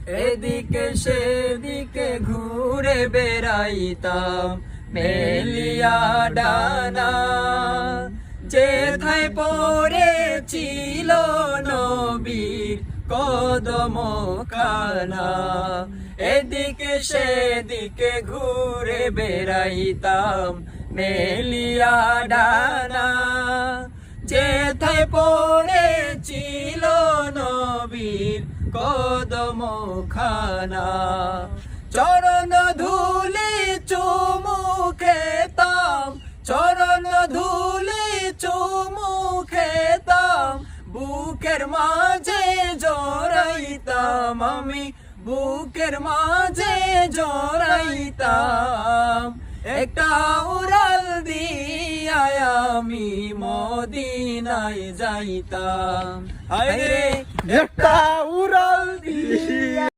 এদিকে সেদিকে ঘুরে বেড়াইতাম মেলিয়া ডানা, যেথায় পড়েছিল নবীর কদম খানা। এদিকে সেদিকে ঘুরে বেড়াইতাম মেলিয়া ডানা, যেথায় পড়েছিল নবীর কদম খানা। চরণ ধুলি চুমু খেতাম, চরণ ধুলি চুমু খেতাম, বুকের মাঝে জড়াইতাম আমি, বুকের মাঝে জড়াইতাম। একটা উড়াল দিয়া আমি মদিনায় যাইতাম, হায়রে একটা উড়াল দিয়ে